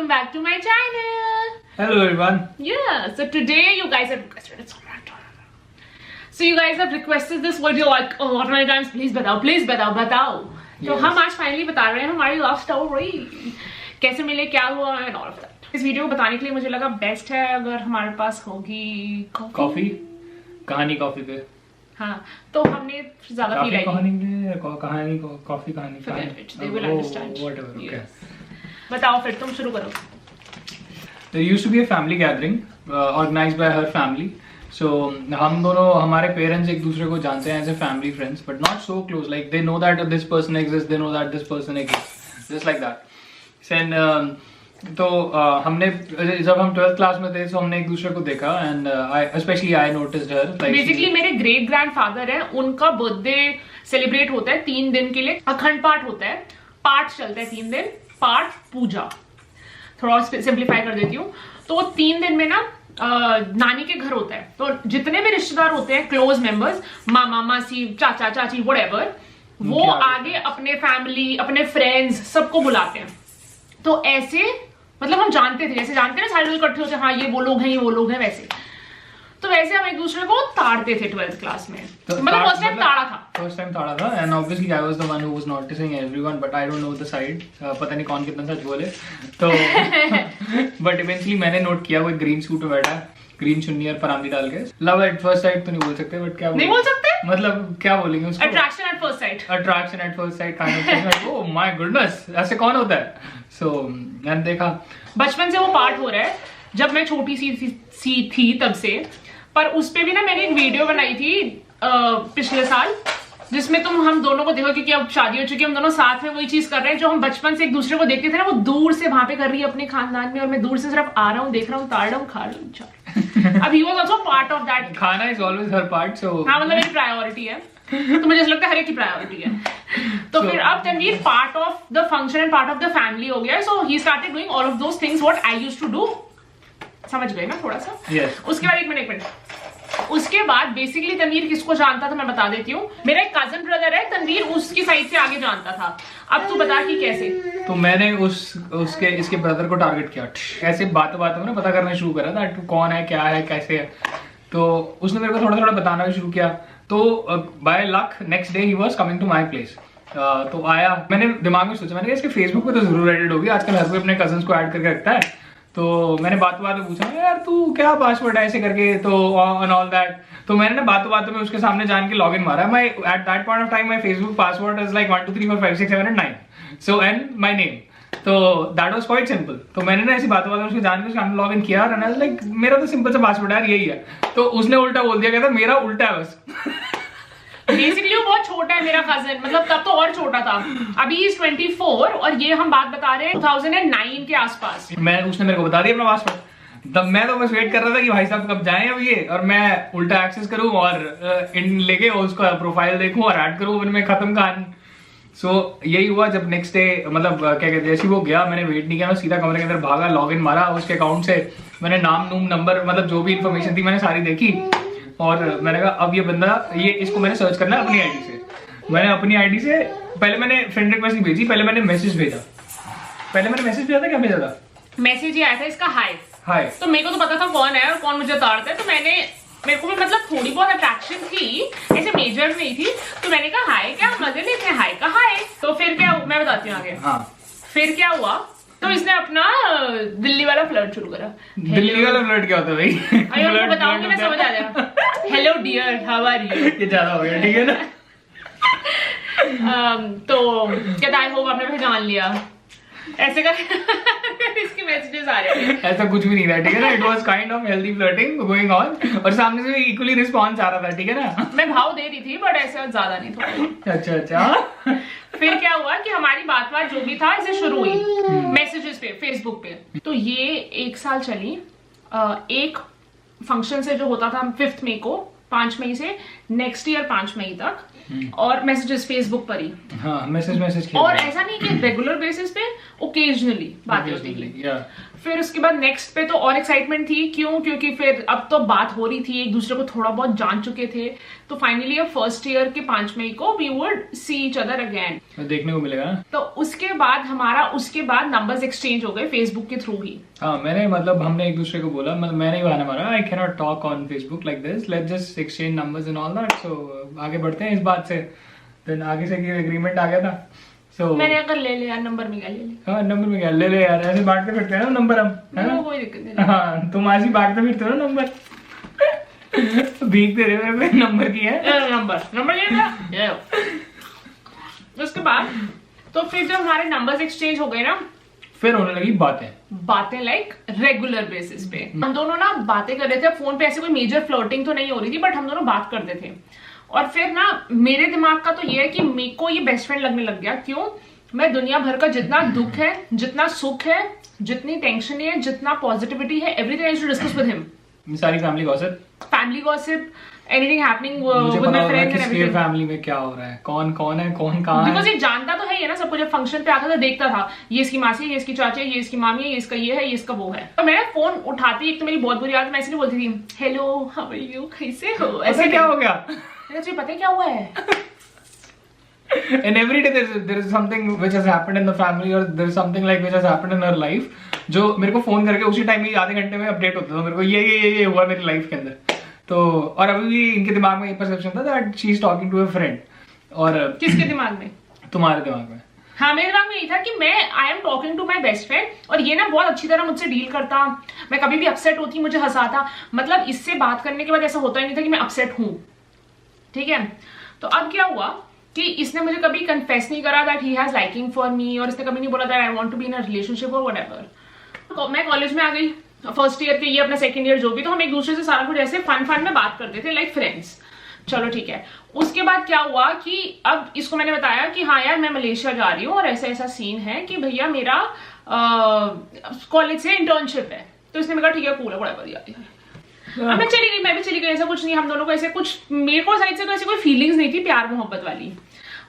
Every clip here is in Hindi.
welcome back to my channel. Hello everyone. Yeah, so today you guys have requested it. So you guys have requested this video like a lot many times. Please बताओ. तो हम आज फाइनली बता रहे हैं हमारी लव स्टोरी, कैसे मिले, क्या हुआ एंड ऑल ऑफ दैट। इस वीडियो को बताने के लिए मुझे लगा बेस्ट है अगर हमारे पास होगी कॉफी, कहानी कॉफी पे। हाँ, तो हमने ज्यादा फील आई कहानी coffee they will understand. Whatever, okay. बताओ फिर, तुम शुरू करो। There used to be a family gathering organized by her family. So हम दोनों, हमारे पेरेंट्स एक दूसरे को जानते हैं as a family friends, but not so close. Like they know that this person exists, they know that this person exists, just like that. Then तो हमने जब हम 12th क्लास में थे तो हमने एक दूसरे को देखा and especially I noticed her. Like basically मेरे ग्रेट ग्रैंडफादर है, उनका बर्थडे सेलिब्रेट होता है 3 दिन के लिए। अखंड पाठ होता है, पाठ चलता है 3 दिन, पाठ पूजा, थोड़ा सिंप्लीफाई कर देती हूँ। तो 3 दिन में ना नानी के घर होता है, तो जितने भी रिश्तेदार होते हैं, क्लोज मेंबर्स, मामा मासी चाचा चाची व्हाटएवर, वो आगे अपने फैमिली अपने फ्रेंड्स सबको बुलाते हैं। तो ऐसे मतलब हम जानते थे, जैसे जानते हैं सारे लोग इकट्ठे होते हैं, हाँ ये वो लोग हैं, ये वो लोग हैं, वैसे। तो वैसे हम एक दूसरे को ताड़ते थे 12th क्लास में। मतलब फर्स्ट टाइम ताड़ा था and obviously I was the one who was noticing everyone, but I don't know the side. पता नहीं कौन कितना सच बोले तो but eventually मैंने नोट किया, वो ग्रीन सूट में बैठा, ग्रीन चुन्नी और परांदी डाल के। लव एट फर्स्ट साइट तो नहीं बोल सकते, बट क्या नहीं बोल सकते, मतलब क्या बोलेंगे उसको, attraction at first sight kind of thing. Oh my goodness, ऐसे कौन होता है। सो मैंने देखा बचपन से वो पार्ट हो रहा है, जब मैं छोटी सी थी तब से। पर उस पे भी ना मैंने एक वीडियो बनाई थी पिछले साल, जिसमें हम दोनों को देखो, क्योंकि अब शादी हो चुकी है, हम दोनों साथ में वही चीज कर रहे हैं जो हम बचपन से एक दूसरे को देखते थे ना। वो दूर से वहां पे कर रही है अपने खानदान में, और मैं दूर से सिर्फ आ रहा हूँ, देख रहा हूँ, ताड़ रहा हूँ, खा रहा हूँ। अब he was also part of that. खाना इज ऑलवेज हर पार्ट, सो हाँ, मतलब मेरी प्रायोरिटी है, तो मुझे ऐसा लगता है हर एक की प्रायोरिटी है। तो फिर अब Tanveer part of the function and part of the family हो गया, so he started doing all of those things what I used to do. समझ गए ना थोड़ा सा? उसके बाद एक मिनट उसके बाद बेसिकली तनवीर किसको जानता था मैं बता देती हूँ। मेरा एक कजन ब्रदर है, तनवीर उसकी साइड से आगे जानता था। अब तू बता कि कैसे। तो मैंने इसके ब्रदर को टारगेट किया, ऐसे बातों में ना पता करना शुरू करा था, तू कौन है, क्या है, कैसे है। तो उसने मेरे को थोड़ा थोड़ा बताना भी शुरू किया। तो बाय लक नेक्स्ट डे ही was coming to my place. तो आया, मैंने दिमाग में सोचा, मैंने कहा इसके फेसबुक पे तो जरूर एडिट होगी, आजकल हर कोई अपने कजन्स को ऐड करके रखता है। तो मैंने बातों में पूछा, यार तू क्या पासवर्ड है ऐसे करके, तो ऑन ऑल दैट। तो मैंने ना बातों में उसके सामने जान के लॉगिन मारा। My at that point of time my Facebook password is like 1 2 3 4 5 6 7 8 9, so and my name. तो दैट वाज क्वाइट सिंपल। तो मैंने ना ऐसी बातों में उसको जान के उसके सामने लॉगिन किया, और आई वाज लाइक मेरा तो सिंपल सा पासवर्ड है, यही है। तो उसने उल्टा बोल दिया, कहता मेरा उल्टा है बस। बेसिकली वो बहुत छोटा है मेरा कजन, मतलब तब तो और छोटा था, अभी इज 24, और ये हम बात बता रहे हैं 2009 के आसपास। उसने मेरे को बता दिया अपना पासवर्ड, तब मैं तो बस वेट कर रहा था कि भाई साहब कब जाएं अब ये, और मैं उल्टा एक्सेस करूं और इन लेके उसका प्रोफाइल देखूं और ऐड करूं, उनमें खत्म कहानी। सो यही हुआ जब नेक्स्ट डे, मतलब क्या कहते हैं, जैसे वो गया, मैंने वेट नहीं किया, मैं सीधा कमरे के अंदर भागा, लॉगिन मारा उसके अकाउंट से। मैंने नाम नूम नंबर, मतलब जो भी इन्फॉर्मेशन थी मैंने सारी देखी, और मैंने कहा अब ये बंदा, इसको मैंने सर्च करना है अपनी आईडी से। मैंने अपनी आईडी से पहले मैंने फ्रेंड रिक्वेस्ट नहीं भेजी, पहले मैंने मैसेज भेजा था। क्या भेजा था? मैसेज ये आया था इसका, हाय। तो मेरे को तो पता था कौन है और कौन मुझे ताड़ता है, तो मेरे को भी मतलब थोड़ी बहुत अट्रैक्शन थी, ऐसे मेजर नहीं थी। तो मैंने कहा हाय, क्या मजे लेते हैं, हाय का हाय। तो फिर क्या, मैं बताती हूँ आगे। हाँ, फिर क्या हुआ, तो इसने अपना दिल्ली वाला फ्लर्ट शुरू करा। दिल्ली वाला फ्लर्ट क्या होता है भाई? अरे बताऊंगी मैं, समझ आ जाएगा। Hello dear, how are you. ये ज्यादा हो गया, ठीक है ना। तो कहता आई होप आपने पहचान लिया, ऐसे कर इसके मैसेजेस आ रहे हैं। ऐसा कुछ भी नहीं था, ठीक है ना। It was kind of healthy flirting going on, और सामने से इक्वली रिस्पांस आ रहा था, ठीक है ना। मैं भाव दे रही थी, बट ऐसा ज्यादा नहीं था। अच्छा। फिर क्या हुआ कि हमारी बात जो भी था ऐसे शुरू हुई मैसेजेस पे, फेसबुक पे। तो ये 1 साल चली। एक फंक्शन से जो होता था 5th मई को, 5 मई से नेक्स्ट ईयर 5 मई तक, और मैसेजेस फेसबुक पर ही। हाँ, मैसेज और ऐसा नहीं कि रेगुलर बेसिस पे, ओकेजनली बातें होती थी। फिर उसके बाद नेक्स्ट पे तो और एक्साइटमेंट थी, क्यों? क्योंकि फिर अब तो बात हो रही थी, एक दूसरे को थोड़ा बहुत जान चुके थे, तो फाइनली अब फर्स्ट ईयर के 5 मई को we would see each other again, देखने को मिलेगा ना। तो उसके बाद नंबर्स एक्सचेंज हो गए फेसबुक के थ्रू ही। हाँ, मैंने मतलब हमने एक दूसरे को बोला, मतलब मैंने ही बहाना मारा, I can not talk on Facebook like this, let's just exchange numbers and all that, so आगे बढ़ते हैं इस बात से। देन आगे से एग्रीमेंट आ गया था, सो मैंने अगर ले यार नंबर में क्या ले ले। हाँ, नंबर में क्या ले ले यार, ऐसे बांटते फिरते हैं ना नंबर हम, है ना? कोई दिक्कत नहीं। हाँ, तुम आज ही बांटते फिरते हो ना नंबर। भीख दे रहे हो मेरे नंबर की है, नंबर ले लिया। उसके बाद तो फिर जब हमारे नंबर्स एक्सचेंज हो गए ना, फिर होने लगी बातें लाइक रेगुलर बेसिस पे। हम दोनों ना बातें कर रहे थे फोन पे, ऐसे कोई मेजर फ्लर्टिंग तो नहीं हो रही थी, बट हम दोनों बात करते थे। और फिर ना मेरे दिमाग का तो ये है कि मेरे को ये बेस्ट फ्रेंड लगने लग गया। क्यों? मैं दुनिया भर का जितना दुख है, जितना सुख है, जितनी टेंशन है, जितना पॉजिटिविटी है, everything I should discuss with him. सारी फैमिली गॉसिप, एनीथिंग हैपनिंग मुझे विद पता माय होगा फ्रेंड्स एंड किसके एवरीथिंग। फैमिली में क्या हो रहा है, कौन है, कौन कहाँ है। बिकॉज ये जानता तो है ये ना सबको। जब फंक्शन पे आता था देखता था, ये इसकी मासी है, ये इसकी चाची है, ये इसकी मामी है, ये इसका ये है, ये इसका वो है। तो मैं फोन उठाती, एक तो मेरी बहुत बुरी आदत, मैं ऐसे नहीं बोलती थी हेलो हाउ आर यू, कैसे हो, ऐसे क्या हो गया? तुझे पता है क्या हुआ है? And every day there is something which has happened in the family, or there is something like which has happened in her life, जो मेरे को फोन करके उसी टाइम में आधे घंटे में अपडेट होता था मेरे को, ये हुआ मेरी लाइफ के अंदर। तो और अभी भी इनके दिमाग में ये परसेप्शन था that she is talking to a friend. और किसके दिमाग में? तुम्हारे दिमाग में? हाँ, मेरे दिमाग में ये था कि मैं I am talking to my best friend, और ये ना बहुत अच्छी तरह मुझसे डील करता। मैं कभी भी अपसेट होती, मुझे हंसाता। मतलब इससे बात करने के बाद ऐसा होता ही नहीं था कि मैं अपसेट हूं। ठीक है, तो अब क्या हुआ कि इसने मुझे कभी कन्फेस नहीं करा that he has liking for me, और इसने कभी नहीं बोला that I want to be in a relationship और व्हाटएवर। मैं कॉलेज में आ गई फर्स्ट ईयर के, ये अपना सेकंड ईयर जो भी, तो हम एक दूसरे से सारा कुछ ऐसे फन में बात करते थे लाइक फ्रेंड्स। चलो ठीक है। उसके बाद क्या हुआ कि अब इसको मैंने बताया कि हाँ यार मैं मलेशिया जा रही हूँ और ऐसा ऐसा सीन है कि भैया मेरा कॉलेज से इंटर्नशिप है। तो इसने मेरा ठीक है कूल है, बड़ा बढ़िया। अब मैं चली गई, मैं भी चली गई, ऐसा कुछ नहीं। हम दोनों को ऐसे कुछ, मेरे को साइड से तो ऐसी कोई फीलिंग्स नहीं थी प्यार मोहब्बत वाली,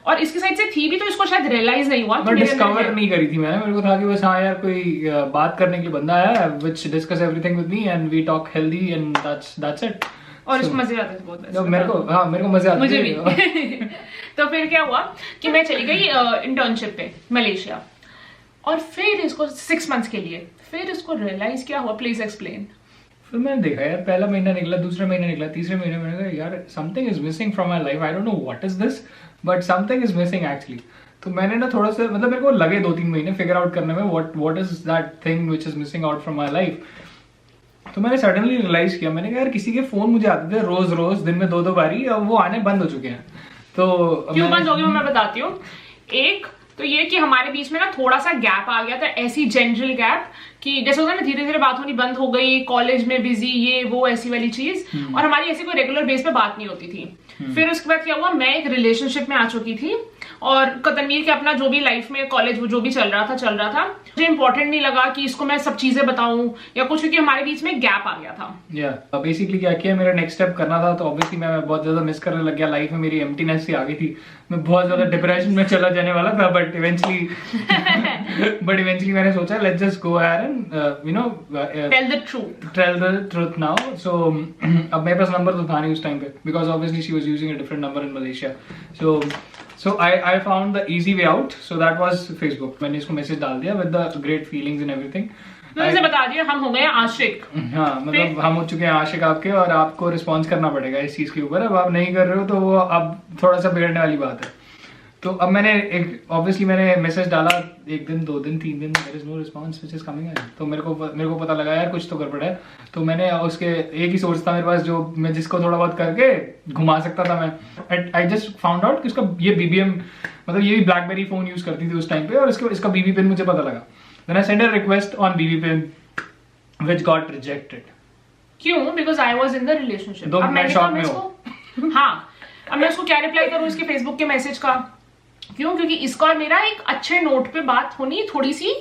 और इसकी साइड से थी भी, तो इसको शायद रियलाइज नहीं हुआ। बट डिस्कवर नहीं करी थी मैंने, मेरे को था कि बस हाँ यार कोई बात करने के लिए बंदा आया which discuss everything with me and we talk healthy and that's it. और इसको मजे आते थे बहुत। तो मेरे को मजे आते मुझे भी। तो फिर क्या हुआ कि मैं चली गई इंटर्नशिप पे मलेशिया, और फिर इसको 6 months के लिए, फिर इसको रियलाइज क्या हुआ, प्लीज एक्सप्लेन। फिर मैंने देखा यार, पहला महीना निकला, दूसरा महीना निकला, तीसरे महीने मैंने कहा यार something is missing from my life, I don't know what is this but something is missing actually. तो मैंने ना थोड़ा सा, मतलब मेरे को लगे 2-3 महीने फिगर आउट करने में what is that thing which is missing out from my life. तो मैंने सडनली रियलाइज किया, मैंने कहा यार किसी के फोन मुझे आते थे रोज दिन में 2-2 बारी, अब वो आने बंद हो चुके हैं। तो क्यों बंद हो गए मैं बताती हूँ। एक तो ये कि हमारे बीच में ना थोड़ा सा गैप आ गया था, ऐसी जनरल गैप कि जैसे होता है ना धीरे धीरे बात होनी बंद हो गई, कॉलेज में बिजी, ये वो ऐसी वाली चीज, और हमारी ऐसी कोई रेगुलर बेस पे बात नहीं होती थी। फिर उसके बाद क्या हुआ, मैं एक रिलेशनशिप में आ चुकी थी, और तनवीर के अपना जो भी लाइफ में कॉलेज जो भी चल रहा था। मुझे इंपॉर्टेंट नहीं लगा कि इसको मैं सब चीजें बताऊं या कुछ, क्योंकि हमारे बीच में गैप आ गया था। बेसिकली क्या किया, मेरा नेक्स्ट स्टेप करना था, तो ऑब्वियसली मैं बहुत ज्यादा मिस करने लग गया लाइफ में, मेरी एम्प्टीनेस सी आ गई थी, मैं बहुत ज्यादा डिप्रेशन में चला जाने वाला था। बट इवेंचुअली मैंने सोचा let's just go ahead and you know tell the truth now. So अब मेरे पास नंबर तो था नहीं उस टाइम पे, because obviously she was using a different number in Malaysia. So I found the easy way out, so that was Facebook. मैंने इसको मैसेज डाल दिया with the great feelings and everything. जैसे बता दिया हम हो गए आशिक। हाँ, मतलब हम हो चुके हैं आशिक आपके, और आपको रिस्पॉन्स करना पड़ेगा इस चीज के ऊपर। अब आप नहीं कर रहे हो तो वो अब थोड़ा सा बिगड़ने वाली बात है। तो अब मैंने ऑब्वियसली मैंने मैसेज डाला 1 दिन 2 दिन 3 दिन, there is no response which is coming in. तो मेरे को पता लगा यार कुछ तो गड़बड़ है। तो मैंने उसके एक ही सोर्स था मेरे पास जो मैं जिसको थोड़ा बहुत करके घुमा सकता था मैं। आई जस्ट फाउंड आउट कि उसका ये BBM, मतलब ये भी ब्लैकबेरी फोन यूज करती थी उस टाइम पे, और इसका BB पिन मुझे पता लगा। Then I send a request on BB pin which got rejected. क्यों? Because I was in the relationship. अब मैं शॉक में हूं। हाँ, अब मैं उसको क्या रिप्लाई करूं इसके फेसबुक के मैसेज का? क्यों? क्योंकि इसका और मेरा एक अच्छे नोट पे बात होनी थोड़ी सी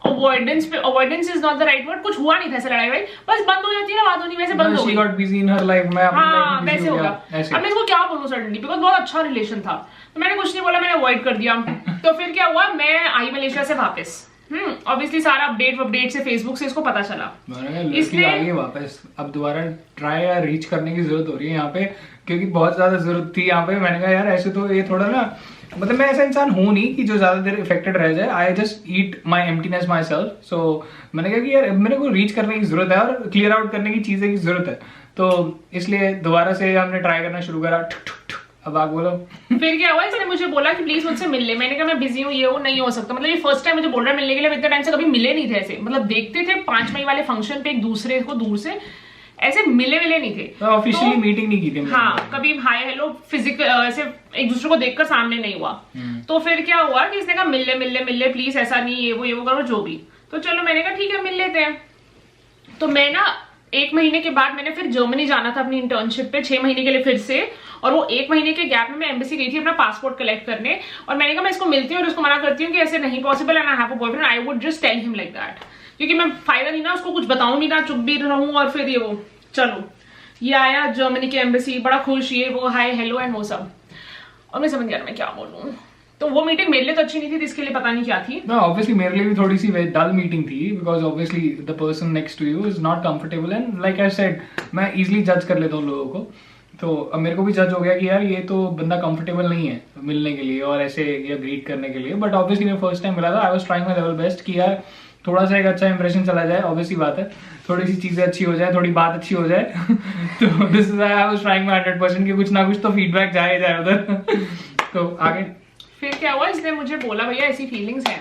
avoidance is not the right word, कुछ हुआ नहीं था ऐसे लड़ाई वड़ाई, बस बंद हो जाती है ना बात होनी, वैसे बंद हो गई। She got busy in her life, मैं अपनी हाँ life में busy वैसे हो होगा। गया, ऐसे। अब मैं इसको क्या बोलूं सडनली, बिकॉज बहुत अच्छा रिलेशन था, तो मैंने कुछ नहीं बोला, मैंने अवॉइड कर दिया। तो फिर क्या हुआ, मैं आई मलेशिया से वापस, ऑब्वियसली सारा अपडेट से फेसबुक से इसको पता चला, इसलिए आ गई वापस। अब दोबारा ट्राई या रीच करने की जरूरत हो रही है यहाँ पे, क्योंकि बहुत ज्यादा जरूरत थी यहाँ पे। मैंने कहा यार ऐसे तो ये थोड़ा ना, मतलब मैं ऐसा इंसान हूँ नहीं कि जो ज्यादा देर इफेक्टेड रह जाए। I just eat my emptiness myself. So मैंने कहा कि यार मेरे को रीच करने की जरूरत है और क्लियर आउट करने की चीजें की जरूरत है, तो इसलिए दोबारा से हमने ट्राई करना शुरू करा। अब आप बोलो। फिर क्या हुआ, इसने मुझे बोला कि प्लीज मुझसे मिल ले। मैंने कहा मैं बिजी हूँ, ये वो नहीं हो सकता, मतलब ये फर्स्ट टाइम मुझे बोल रहा है मिलने के लिए। इतने टाइम से कभी मिले नहीं थे ऐसे, मतलब देखते थे 5 मई वाले फंक्शन पे एक दूसरे को दूर से, ऐसे मिले नहीं थे, ऑफिशियली मीटिंग नहीं की थी। हाँ कभी हाय हेलो फिजिकल ऐसे एक दूसरे को देखकर सामने नहीं हुआ। तो फिर क्या हुआ कि इसने कहा मिल ले प्लीज, ऐसा नहीं ये वो करो जो भी। तो चलो मैंने कहा ठीक है मिल लेते हैं। तो मैं ना 1 महीने के बाद मैंने फिर जर्मनी जाना था अपनी इंटर्नशिप पे 6 महीने के लिए फिर से, और वो 1 महीने के गैप में मैं एम्बेसी गई थी अपना पासपोर्ट कलेक्ट करने, और मैंने कहा मैं इसको मिलती हूँ और उसको मना करती हूँ कि ऐसे नहीं possible and I have a boyfriend, I would just tell him like that, क्योंकि मैं फायदा नहीं ना उसको कुछ बताऊं भी ना, चुप भी रहूं, और फिर ये वो चलो ये आया जर्मनी की एम्बेसी, बड़ा खुश, ये वो हाय हेलो एंड वो सब, और मैं समझ गया मैं क्या बोलूं। तो वो मीटिंग मेरे लिए तो अच्छी नहीं थी, इसके लिए पता नहीं क्या थी। No, obviously मेरे लिए भी थोड़ी सी डल मीटिंग थी, because obviously the person next to you is not comfortable and like I said, मैं easily जज कर लेता हूँ लोगों को। तो अब मेरे को भी जज हो गया कि यार ये तो बंदा कंफर्टेबल नहीं है मिलने के लिए और ऐसे या ग्रीट करने के लिए। बट ऑब्वियसली मैं फर्स्ट टाइम मिला था, आई was trying my level best कि यार थोड़ा सा एक अच्छा इंप्रेशन चला जाए, ऑब्वियसली बात है, थोड़ी सी चीजें अच्छी हो जाए, थोड़ी बात अच्छी हो जाए। तो this is I was trying my 100% कि कुछ ना कुछ तो फीडबैक जाए उधर। तो आगे फिर क्या हुआ, इसने मुझे बोला भैया ऐसी फीलिंग्स हैं,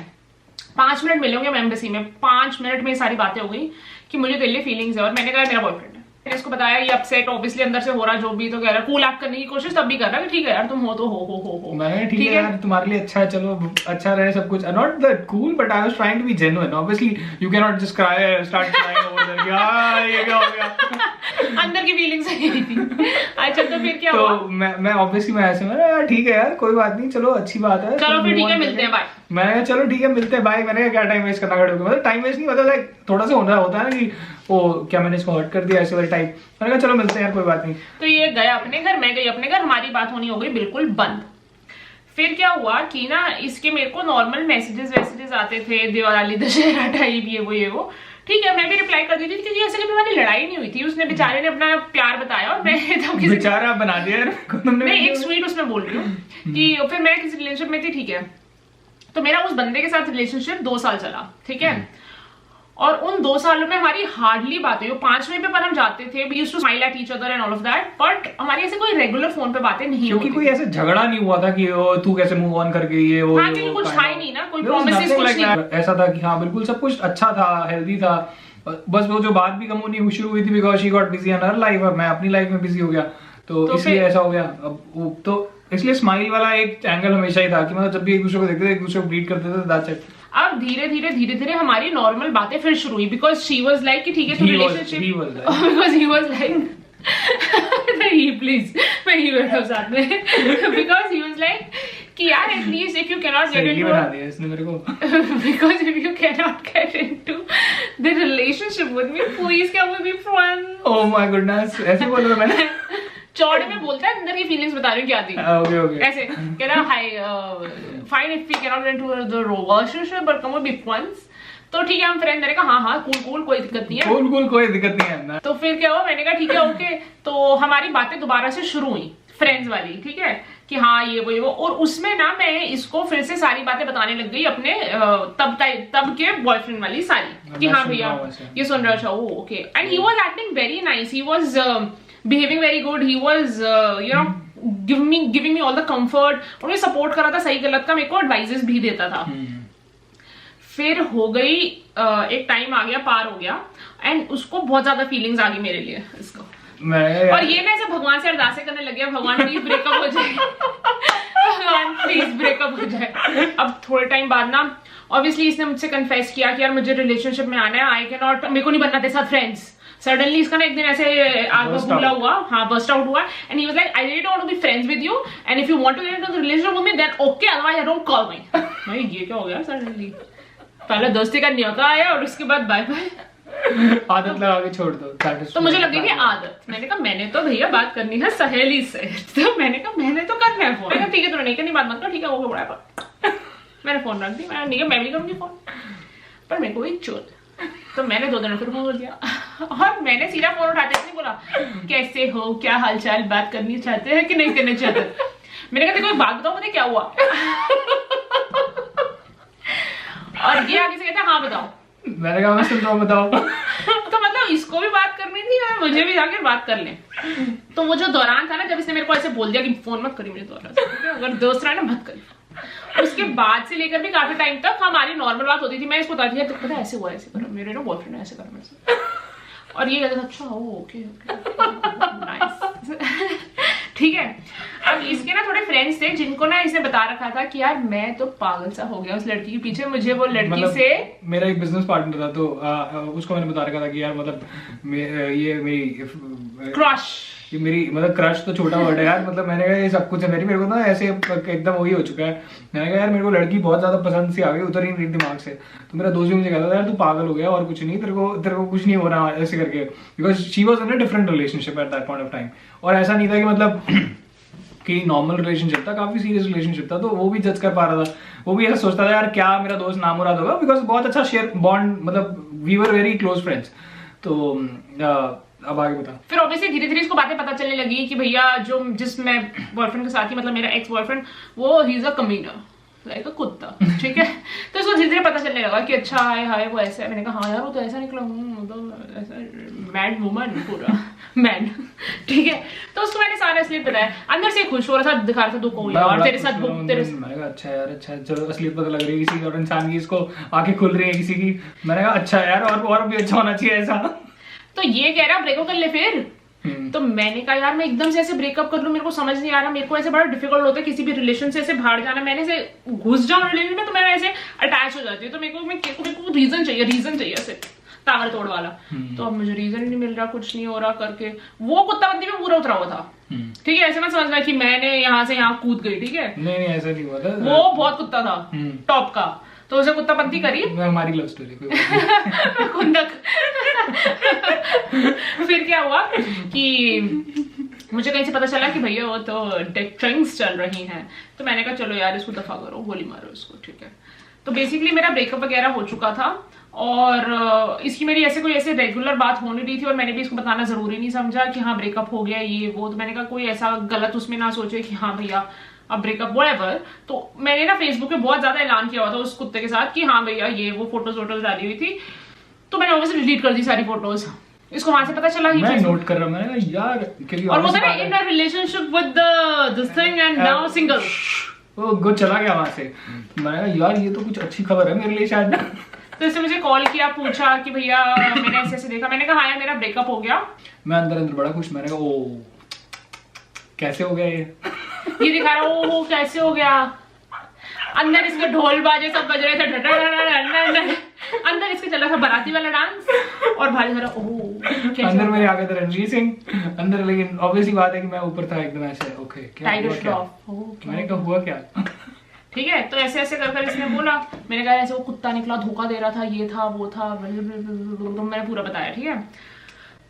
5 मिनट मिलोगे हम एम्बेसी में, 5 मिनट में सारी बातें हो गई कि मुझे तेरे लिए फीलिंग्स है। और मैंने कहा मेरा बॉयफ्रेंड है। मैंने इसको बताया, ये अपसेट ऑब्वियसली अंदर से हो रहा जो भी, तो कह रहा कूल एक्ट करने की कोशिश तब भी कर रहा है, ठीक है यार तुम हो तो हो। मैंने ठीक है यार तुम्हारे लिए अच्छा है, चलो अच्छा रहे सब कुछ, not that cool but I was trying to be genuine. Obviously you can not just cry start crying over there, यार ये क्या हो गया। अंदर की फीलिंग्स आई थी। अच्छा तो फिर क्या हुआ, तो मैं ऑब्वियसली मैं ऐसे यार ठीक है यार कोई बात नहीं, चलो अच्छी बात है, चलो फिर ठीक है मिलते हैं बाय। मैंने कहा चलो ठीक है मिलते हैं बाय। मैंने कहा क्या टाइम वेस्ट करना खड़े होकर, मतलब टाइम वेस्ट नहीं, मतलब लाइक थोड़ा सा होता है ना कि वो क्या मैंने इसको हर्ट कर दिया ऐसे वाला टाइप। मैंने कहा चलो मिलते हैं यार कोई बात नहीं। तो ये गया अपने घर, मैं गई अपने घर, हमारी बात होनी हो गई बिल्कुल बंद। फिर क्या हुआ कि ना इसके मेरे को नॉर्मल मैसेजेस आते थे, दिवाली दशहरा टाइप ये वो, ठीक है मैं भी रिप्लाई कर दी थी, क्योंकि ऐसे कभी हमारी लड़ाई नहीं हुई थी। उसने बेचारे ने अपना प्यार बताया और मैं तब किसी बेचारा बना दिया यार तुमने। नहीं एक स्वीट उसमें बोल रही हूँ कि फिर मैं किसी रिलेशनशिप में थी, ठीक है, तो मेरा उस बंदे के साथ रिलेशनशिप 2 साल चला, ठीक है, और उन 2 सालों में हमारी हार्डली बातें हुई। 5वें पे पर हम जाते थे, we used to smile at each other and all of that, but हमारी ऐसे कोई रेगुलर फोन पे बातें नहीं क्योंकि कोई ऐसे झगड़ा नहीं हुआ था कि तू कैसे मूव ऑन करके ये वो। हाँ क्योंकि कुछ था ही नहीं ना, कोई प्रॉमिसेस कुछ नहीं। ऐसा था कि हाँ बिल्कुल सब कुछ अच्छा था, हेल्दी था, बस वो जो बात भी कम होनी शुरू हुई थी because she got busy in her life और मैं अपनी लाइफ में बिजी हो गया, तो इसलिए ऐसा हो गया। अब तो इसलिए स्माइल वाला एक एंगल हमेशा ही था कि मतलब जब भी एक दूसरे को देखते थे एक दूसरे को ग्रीट करते थे, दैट्स इट। अब धीरे धीरे हमारी नॉर्मल बातें फिर शुरू हुई, बिकॉज शी वाज लाइक कि ठीक है तुम relationship, because he was like नहीं प्लीज मैं ही बैठा हूं साथ में, बिकॉज ही वाज लाइक कि यार at least if you can not get into, बना दिया इसने मेरे को, because if you can not get into the relationship with me please can we be friends. Oh my goodness, ऐसे बोल रहा मैंने चौड़े में बोलता है, अंदर की फीलिंग्स बता रही हूँ क्या थी। ओके ऐसे कह रहा hi fine if we can not get into the relationship but can we be friends, तो ठीक है हम फ्रेंड। मैंने कहा हाँ कूल कोई दिक्कत नहीं है, कूल कोई दिक्कत नहीं है। तो फिर क्या हुआ, मैंने कहा ठीक है ओके, तो हमारी बातें दोबारा से शुरू हुई फ्रेंड्स वाली, ठीक है कि हाँ ये वो, और उसमें ना मैं इसको फिर से सारी बातें बताने लग गई अपने तब के बॉयफ्रेंड वाली सारी, कि हाँ भैया ये सुन रहा था वो okay, and he was acting very nice, he was behaving very good, he was you know giving me all the comfort, और मुझे सपोर्ट कर रहा था सही गलत का, मेरे को एडवाइजेस भी देता था। फिर हो गई एक टाइम आ गया, पार हो गया, एंड उसको बहुत ज्यादा फीलिंग्स आ गई मेरे लिए इसको, और ये ना ऐसे भगवान से अरदासें करने लग गया, भगवान प्लीज ब्रेकअप हो जाए, भगवान प्लीज ब्रेकअप हो जाए। अब थोड़े टाइम बाद ना ऑब्वियसली इसने मुझसे कन्फेस किया कि यार मुझे रिलेशनशिप में आना है, आई कैन नॉट, मेरे को नहीं बनना तेरे साथ फ्रेंड्स। सडनली इसका ना एक दिन ऐसे आग बबूला हुआ, हाँ बस्ट आउट हुआ, and he was like I really don't want to be friends with you and if you want to get into the relationship with me then okay otherwise I don't call me. भाई ये क्या हो गया सडनली, पहले दोस्ती का न्योता आया और उसके बाद बाय बाय। आदत लगा के छोड़ दो। तो मुझे लगी थी आदत, मैंने कहा मैंने तो भैया बात करनी है सहेली से, तो मैंने कहा मैंने तो करना है फोन। मैंने कहा ठीक है तूने नहीं करनी बात मत कर, ठीक है वो बड़ा पर मैंने फोन रख दी। मैंने नहीं मैं भी करूंगी फोन, पर मेरे को एक चोट, तो मैंने 2 दिन फिर फोन कर दिया और मैंने सीधा फोन उठाते नहीं बोला कैसे हो, क्या हालचाल, बात करनी चाहते हैं कि नहीं करना चाहते। मैंने कहा देखो एक बात बताओ मुझे क्या हुआ और ये आगे से कहता हाँ बताओ। मैंने कहा मैं सुनता हूँ बताओ। तो मतलब इसको भी बात करनी थी और मुझे भी जाके बात कर लें। तो वो जो दौरान था ना जब इसने मेरे को ऐसे बोल दिया कि फोन मत करी मेरे द्वारा से, अगर दोस्त रहा ना मत करी। उसके बाद से लेकर भी काफी टाइम तक हमारी नॉर्मल बात होती थी। मैं इसको बताती थी तो पता ऐसे हुआ ऐसे करो, मेरे ना बॉयफ्रेंड ऐसे करो मेरे से, और ये कहता था अच्छा ओके नाइस ठीक है। अब इसके ना थोड़े फ्रेंड्स थे जिनको ना इसने बता रखा था कि यार मैं तो पागल सा हो गया उस लड़की के पीछे, मुझे वो लड़की मतलब से। मेरा एक बिजनेस पार्टनर था तो उसको मैंने बता रखा था कि यार मतलब ये मेरी क्रश, ये मेरी मतलब क्रश तो छोटा वर्ड है यार, मतलब मैंने कहा ये सब कुछ है मेरे को ना ऐसे एकदम वही हो चुका है। मैंने कहा यार मेरे को लड़की बहुत ज्यादा पसंद सी आ गई, उतर ही नहीं दिमाग से। तो मेरा दोस्त भी मुझे कहता था यार तू पागल हो गया और कुछ नहीं, तेरे को कुछ नहीं हो रहा ऐसे करके, because she was in a different relationship at that point of time. और ऐसा नहीं था कि मतलब कि नॉर्मल रिलेशनशिप था, काफी सीरियस रिलेशनशिप था। तो वो भी जज कर पा रहा था, वो भी ऐसा सोचता था यार क्या मेरा दोस्त नामुराद होगा, बिकॉज बहुत अच्छा शेयर बॉन्ड, मतलब we were very close friends. तो अब आगे बता। फिर ऑब्वियसली धीरे धीरे इसको बातें पता चलने लगी कि भैया जो जिस मैं बॉयफ्रेंड के साथ ही, मतलब मेरा एक्स बॉयफ्रेंड, वो ही इज अ कमीना लाइक अ कुत्ता, ठीक है। तो इसको धीरे धीरे पता चलने लगा कि अच्छा हाय हाय वो ऐसा है। मैंने कहा हाँ यार वो तो ऐसा निकला, तो ऐसा मैड वुमन पूरा मैन, ठीक है। तो उसको मैंने सारा असलियत बताया, अंदर से खुश हो रहा था, दिखा रहा था दुख हो गया और तेरे साथ मैंने कहा अच्छा यार अच्छा चलो असलियत पता लग रही है किसी की और इंसान की, इसको आंखें खुल रही है किसी की। मैंने कहा अच्छा यार और भी अच्छा होना चाहिए ऐसा। तो ये कह रहा ब्रेकअप कर ले फिर। तो मैंने कहा यार मैं एकदम से ऐसे ब्रेकअप कर लूं, मेरे को समझ नहीं आ रहा, मेरे को ऐसे बड़ा डिफिकल्ट होता है किसी भी रिलेशन से ऐसे बाहर जाना। मैंने ऐसे घुस जाऊं रिलेशन में तो मैं ऐसे अटैच हो जाती हूँ, तो मेरे को रीजन चाहिए ऐसे ताकत तोड़ वाला। तो अब मुझे रीजन नहीं मिल रहा, कुछ नहीं हो रहा करके वो कुत्ताबंदी में पूरा उतरा हुआ था, ठीक है। ऐसे मत समझना कि मैंने यहाँ से यहाँ कूद गई, ठीक है, नहीं ऐसा नहीं हुआ था, वो बहुत कुत्ता था टॉप का, तो उसे कुत्तापंती करी। हमारी लव स्टोरी फिर क्या हुआ कि मुझे कहीं से पता चला कि भैया वो तो ड्रिंक्स चल रही हैं, तो मैंने कहा चलो यार इसको दफा करो, गोली मारो इसको, ठीक है। तो बेसिकली मेरा ब्रेकअप वगैरह हो चुका था और इसकी मेरी ऐसे कोई ऐसे रेगुलर बात हो नहीं रही थी और मैंने भी इसको बताना जरूरी नहीं समझा कि हाँ ब्रेकअप हो गया ये वो। तो मैंने कहा कोई ऐसा गलत उसमें ना सोचे कि हाँ भैया अब ब्रेकअप व्हाटएवर। तो मैंने ना फेसबुक पे बहुत ज्यादा ऐलान किया हुआ था उस कुत्ते के साथ कि हाँ भैया ये वो फोटोज डाली हुई थी, तो मैंने ऑब्वियसली डिलीट कर दी सारी फोटोज। इसको वहां से पता चला ही मैं नोट कर रहा हूं, मैंने यार क्योंकि और वो था in a relationship with this thing and now single, वो गुड चला गया वहां से। मैंने कहा यार ये तो कुछ अच्छी खबर है मेरे लिए शायद। तो इसने मुझे कॉल किया, पूछा कि भैया मैंने ऐसे ऐसे देखा। मैंने कहा हाँ यार मेरा ब्रेकअप हो गया। मैं अंदर अंदर बड़ा खुश, मैंने कहा ओ कैसे हो गया ये दिखा रहा ओ कैसे हो गया। अंदर इसके ढोल बाजे सब बज रहे थे, अंदर इसके चला था बाराती वाला डांस और भाई जरा ओह अंदर मेरे आ गए थे रणजीत सिंह अंदर। लेकिन ऑब्वियसली बात है कि मैं ऊपर था एकदम ऐसे ओके क्या मैंने कहा हुआ क्या, ठीक है। तो ऐसे ऐसे कर इसने बोला, मैंने कहा ऐसे वो कुत्ता निकला, धोखा दे रहा था, ये था वो था, तो मैंने पूरा बताया, ठीक है।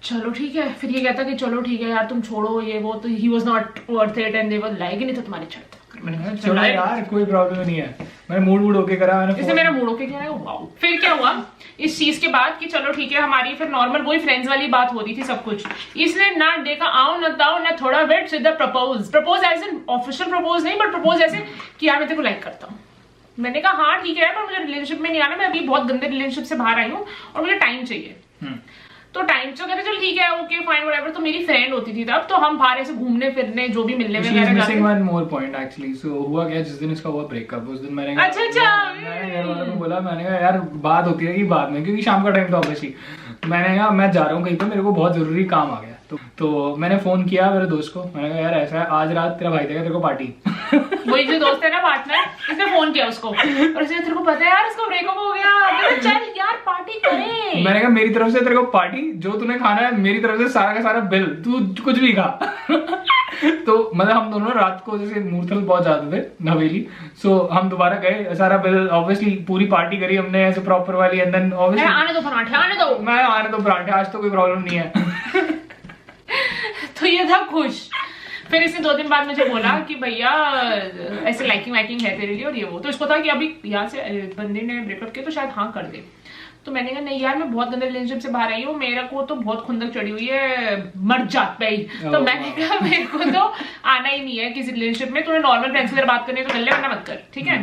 चलो ठीक है। फिर ये कहता कि चलो ठीक है यार तुम छोड़ो ये वो, तो he was not worth it and they were like नहीं था तुम्हारी छत। मैंने चलो यार कोई प्रॉब्लम नहीं है, मैंने मूड ओके करा, मैंने इसने मेरा मूड ओके किया। वाओ। फिर क्या हुआ इस चीज के बाद कि चलो ठीक है हमारी फिर नॉर्मल वही फ्रेंड्स वाली बात हो रही थी सब कुछ। इसने ना देखा आओ ना ताओ ना थोड़ा वेट सीधा propose as an official propose नहीं, बट प्रपोज ऐसे कि यार मैं तेरे को लाइक करता हूँ। मैंने कहा हाँ ठीक है पर मुझे रिलेशनशिप में नहीं आना, मैं अभी बहुत गंदे रिलेशनशिप से बाहर आई हूँ और मुझे टाइम चाहिए। तो टाइम तो कहते चल ठीक है ओके फाइन व्हाटएवर। तो मेरी फ्रेंड होती थी तब, तो हम बाहर ऐसे घूमने फिरने जो भी मिलने वगैरह जाते। Missing one more point actually. So हुआ क्या जिस दिन इसका हुआ ब्रेकअप उस दिन मैंने अच्छा घर वालों को बोला, मैंने कहा यार बात होती रहेगी बाद में, क्योंकि शाम का टाइम था ऑब्वियसली। मैंने कहा मैं जा रहा हूँ कहीं पे, मेरे को बहुत जरूरी काम आ गया। तो मैंने फोन किया मेरे दोस्त को, मैंने कहा यार ऐसा है आज रात तेरा भाई देगा तेरे को पार्टी। वही जो दोस्त है ना पार्टनर, इसने फोन किया उसको और उसने तेरे को पता है यार इसको ब्रेकअप हो गया, चल यार पार्टी करें। मैंने कहा मेरी तरफ से तेरे को पार्टी, जो तूने खाना है मेरी तरफ से सारा का सारा बिल, तू कुछ भी खा। तो मतलब हम दोनों रात को जैसे मूर्थल पहुंच जाते थे हवेली, सो हम दोबारा गए, सारा बिल ऑब्वियसली पूरी पार्टी करी हमने ऐसे प्रॉपर वाली, एंड देन ऑब्वियसली आने दो पराठे, आने दो, मैं आने दो पराठे, आज तो कोई प्रॉब्लम नहीं है। तो ये था खुश। फिर इसने 2 दिन बाद मुझे बोला कि भैया ऐसे लाइकिंग वाइकिंग है तेरे लिए और ये वो, तो इसको था कि अभी यहाँ से बंदे ने ब्रेकअप किया तो शायद हाँ कर दे। तो मैंने कहा नहीं यार, मैं बहुत गंदे रिलेशनशिप से बाहर आई हूँ, मेरा को तो बहुत खुंदक चढ़ी हुई है, मर जात पे ही। तो मैंने कहा मेरे को तो आना ही नहीं है किसी रिलेशनशिप में, तुम्हें नॉर्मल फ्रेंड्स की तरह बात करनी है तो कर ले, वरना मत कर, ठीक है।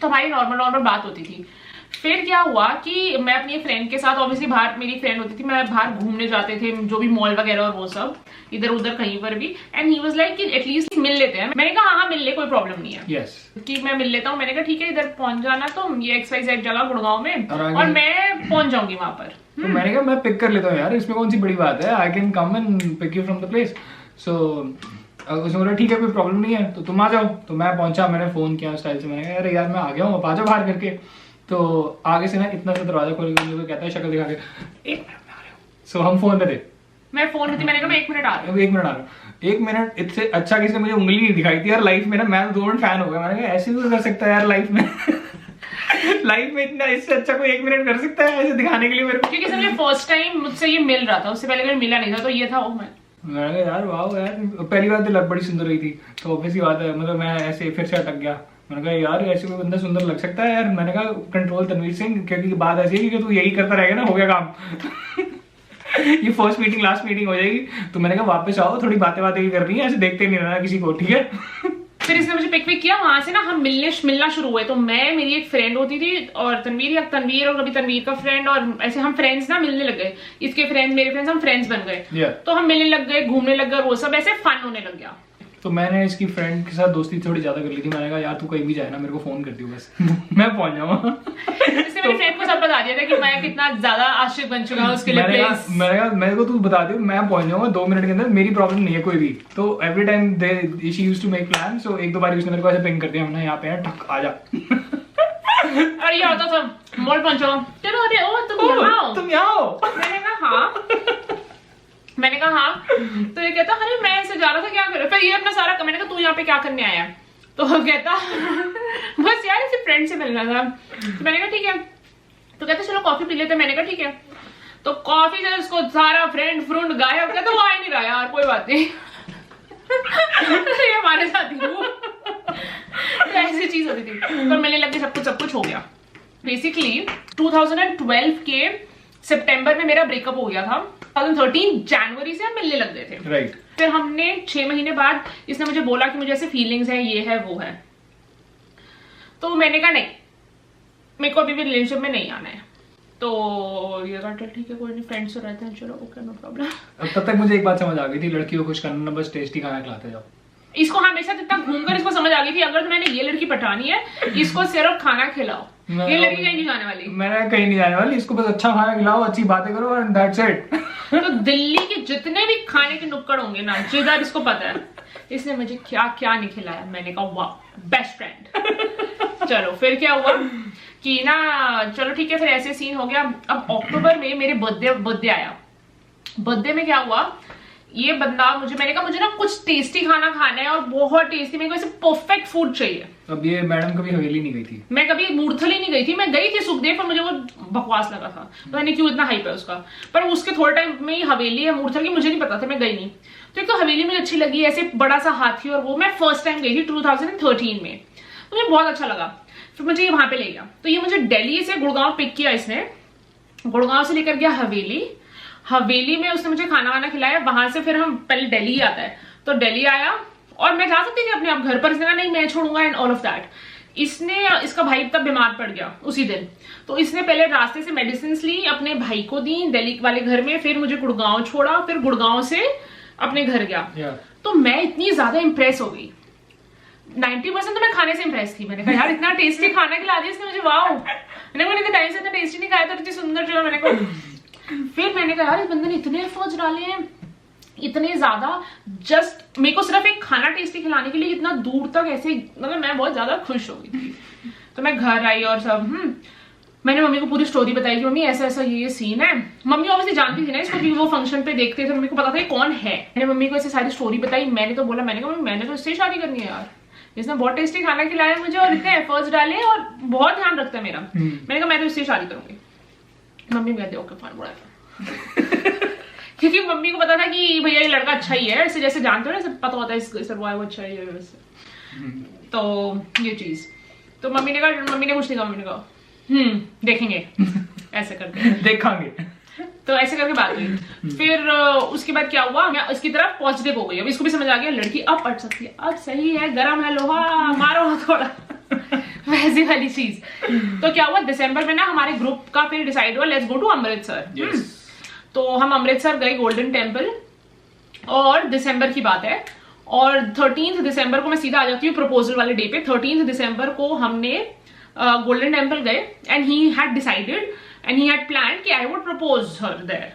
तो हमारी नॉर्मल बात होती थी। फिर क्या हुआ कि मैं अपनी फ्रेंड के साथ, ऑब्वियसली बाहर मेरी फ्रेंड होती थी, मैं बाहर घूमने जाते थे जो भी मॉल वगैरह और वो सब इधर उधर कहीं पर भी, एंड ही वाज लाइक कि एटलीस्ट मिल लेते हैं। मैंने कहा हाँ मिल ले, कोई प्रॉब्लम नहीं है, yes. कि मैं मिल लेता हूँ। मैंने कहा ठीक है, इधर पहुंच जाना तुम, ये XYZ जगह गुड़गांव में, और मैं पहुंच जाऊंगी वहां पर। तो मैंने कहा मैं पिक कर लेता हूँ यार, इसमें कौन सी बड़ी बात है, I can come and pick you from the place. So उसने बोला ठीक है कोई प्रॉब्लम नहीं है, तो तुम आ जाओ। तो मैं पहुंचा, मैंने फोन किया स्टाइल से, मैंने कहा अरे यार मैं आ गया हूँ, आप आ जाओ बाहर करके। तो आगे से ना इतना सा दरवाजा खोल के मुझे कहता है शक्ल दिखा के 1 मिनट में आ रहे हो। सो हम फोन पे थे, मैं फोन होती, मैंने कहा मैं 1 मिनट आ रहा हूँ, 1 मिनट आ रहा हूँ। 1 मिनट इससे अच्छा किसी ने मुझे उंगली नहीं दिखाई थी यार लाइफ में ना, मैं तो 2 मिनट फैन हो गया। मैंने कहा ऐसे भी कर सकता है यार लाइफ में। लाइफ में इतना इससे अच्छा कोई 1 मिनट कर सकता है ऐसे दिखाने के लिए मेरे को, क्योंकि सबसे फर्स्ट टाइम मुझसे ये मिल रहा था, उससे पहले कभी मिला नहीं था, तो ये था ओ मैंने कहा यार वाह यार, पहली बार तो लग बड़ी सुंदर रही थी, तो ऑब्वियसली बात है, मतलब मैं ऐसे फिर से अटक गया। मैंने कहा यार ऐसे कोई बंदा सुंदर लग सकता है यार। मैंने कहा कंट्रोल तनवीर सिंह, क्योंकि बात ऐसी है कि तू यही करता रहेगा ना, हो गया काम। ये फर्स्ट मीटिंग लास्ट मीटिंग हो जाएगी। तो मैंने कहा वापस आओ, थोड़ी बातें ही करनी है, ऐसे देखते नहीं रहना किसी को, ठीक है। फिर इसने मुझे पिक किया, वहां से ना हम मिलना शुरू हुए। तो मैं, मेरी एक फ्रेंड होती थी और तनवीर और कभी तनवीर का फ्रेंड, और ऐसे हम फ्रेंड्स ना मिलने लग गए। इसके फ्रेंड मेरे फ्रेंड्स, हम फ्रेंड्स बन गए। तो हम मिलने लग गए, घूमने लग गए, वो सब ऐसे फन होने लग गया। तो मैंने इसकी फ्रेंड के साथ दोस्ती थोड़ी ज्यादा कर ली थी। मैंने कहा यार तू कहीं भी जाए ना, मेरे को फोन कर दियो बस। मैं पहुंच जाऊंगा। इसने मेरी फ्रेंड को सब बता दिया था कि मैं कितना ज्यादा आशिक बन चुका हूँ उसके लिए। मैंने कहा मेरे को तू बता दियो, मैं पहुंच जाऊंगा 2 मिनट के अंदर, मेरी प्रॉब्लम नहीं है कोई भी। तो every time she used to make plan. So 1-2 बार उसने मेरे को ऐसे पिंग कर दिया, हमने यहाँ पे है, ठक आ जा। और ये होता था मॉल पहुंचो, चलो अरे ओ तुम यहाँ हो। मैंने कहा हाँ, मैंने कहा हाँ। तो ये कहता अरे मैं ऐसे जा रहा था, क्या कर रहा। फिर ये अपना सारा, मैंने कहा तू यहाँ पे क्या करने आया। तो वो कहता बस यार ऐसे फ्रेंड से मिलना था। तो मैंने कहा ठीक है। तो कहता चलो कॉफी पी लेते। मैंने कहा ठीक है। तो कॉफी से उसको सारा फ्रेंड गायब। कहता वो आ ही नहीं रहा यार, कोई बात नहीं। ये हमारे साथ ही हुआ। तो ऐसी चीज होती थी। तो मिलने लग गए, सब कुछ हो गया। बेसिकली 2012 के सितंबर में मेरा ब्रेकअप हो गया था। 2013 जनवरी से हम मिलने लग गए थे। राइट। फिर हमने 6 महीने बाद इसने मुझे बोला कि मुझे ऐसे फीलिंग्स है, ये है वो है। तो मैंने कहा नहीं, मेरे को अभी भी रिलेशनशिप में नहीं आना है। तो ये कहा चल ठीक है, कोई नहीं, फ्रेंड्स तो रहते हैं, चलो ओके नो प्रॉब्लम। अब तब तक मुझे एक बात समझ आ गई थी, लड़की को खुश करना बस टेस्टी खाना खिलाते जाओ। इसको हमेशा इतना घूमकर इसको समझ आ गई थी, अगर मैंने ये लड़की पटानी है, इसको सिर्फ खाना खिलाओ, ये लड़की कहीं नहीं जाने वाली। मैंने कहीं नहीं जाने वाली, इसको बस अच्छा खाना खिलाओ, अच्छी बातें करो एंड दैट्स इट। तो दिल्ली के जितने भी खाने के नुक्कड़ होंगे ना, जिधर इसको पता है इसने मुझे क्या क्या नहीं खिलाया, मैंने कहा वाह बेस्ट फ्रेंड। चलो फिर क्या हुआ कि ना, चलो ठीक है, फिर ऐसे सीन हो गया। अब अक्टूबर में मेरे बर्थडे आया। बर्थडे में क्या हुआ, ये बंदा मैंने कहा मुझे ना कुछ टेस्टी खाना खाना है और बहुत टेस्टी, मेरे को ऐसे परफेक्ट फूड चाहिए। अब ये मैडम कभी हवेली नहीं गई थी, मैं कभी मूर्थल ही नहीं गई थी। मैं गई थी सुखदेव, पर मुझे वो बकवास लगा था, तो मैंने क्यों इतना हाइप है उसका। पर उसके थोड़े टाइम में ही हवेली है मूर्थल की, मुझे नहीं पता था, मैं गई नहीं। तो एक तो हवेली मुझे अच्छी लगी, ऐसे बड़ा सा हाथी और वो। मैं फर्स्ट टाइम गई थी 2013 में, तो मुझे बहुत अच्छा लगा। फिर मुझे ये वहां पे ले गया। तो ये मुझे दिल्ली से गुड़गांव पिक किया इसने, गुड़गांव से लेकर गया हवेली में उसने मुझे खाना वाना खिलाया। वहां से फिर हम पहले दिल्ली आता है, तो दिल्ली आया और मैं जा सकती थी अपने आप घर पर। इसने कहा नहीं मैं छोड़ूंगा एंड ऑल ऑफ दैट। इसका भाई तब बीमार पड़ गया उसी दिन, तो इसने पहले रास्ते से मेडिसिन ली, अपने भाई को दी दिल्ली वाले घर में, फिर मुझे गुड़गांव छोड़ा, फिर गुड़गांव से अपने घर गया। तो मैं इतनी ज्यादा इंप्रेस हो गई, 90% तो मैं खाने से इंप्रेस थी। मैंने कहा यार इतना टेस्टी खाना खिला दिया इसने मुझे, वाओ। मैंने टाइम से इतना टेस्टी नहीं खाया था, इतनी सुंदर जो मैंने कहा। फिर मैंने कहा यार इस बंदे ने इतने एफर्ट्स डाले हैं, इतने ज्यादा, जस्ट मेरे को सिर्फ एक खाना टेस्टी खिलाने के लिए इतना दूर तक ऐसे, मतलब मैं बहुत ज्यादा खुश हो गई थी। तो मैं घर आई और सब मैंने मम्मी को पूरी स्टोरी बताई कि मम्मी ऐसा ऐसा ये सीन है। मम्मी ऑब्वियसली जानती थी ना इसको, क्योंकि वो फंक्शन पे देखते थे, मम्मी को पता था ये कौन है। मैंने मम्मी को ऐसे सारी स्टोरी बताई। मैंने तो बोला, मैंने कहा मम्मी मैंने तो इससे शादी करनी है यार, इसने बहुत टेस्टी खाना खिलाया मुझे और इतने एफर्ट्स डाले और बहुत ध्यान रखता है मेरा। मैंने कहा मैं तो इससे शादी करूंगी। मम्मी कहते ओके फाइन बोला क्योंकि मम्मी को पता था कि भैया ये लड़का अच्छा ही है, ऐसे जैसे जानते हो ना, सब पता होता है इसका वो अच्छा ही है वैसे। तो ये चीज तो मम्मी ने कहा, मम्मी ने कुछ नहीं कहा, मम्मी ने कहा देखेंगे ऐसे करके देखेंगे। तो ऐसे करके बात हुई। फिर उसके बाद क्या हुआ, मैं इसकी तरफ पॉजिटिव हो गई। अब इसको भी समझ आ गया लड़की अब पढ़ सकती है, अब सही है, गरम है लोहा, मारो थोड़ा वैसी वाली चीज। तो क्या हुआ, दिसंबर में ना हमारे ग्रुप का फिर डिसाइड हुआ लेट्स गो टू अमृतसर। तो हम अमृतसर गए गोल्डन टेम्पल, और दिसंबर की बात है। और 13 दिसंबर को मैं सीधा आ जाती हूँ प्रपोजल वाले डे पे। 13 दिसंबर को हमने गोल्डन टेम्पल गए and he had decided and he had plan कि I would propose her there.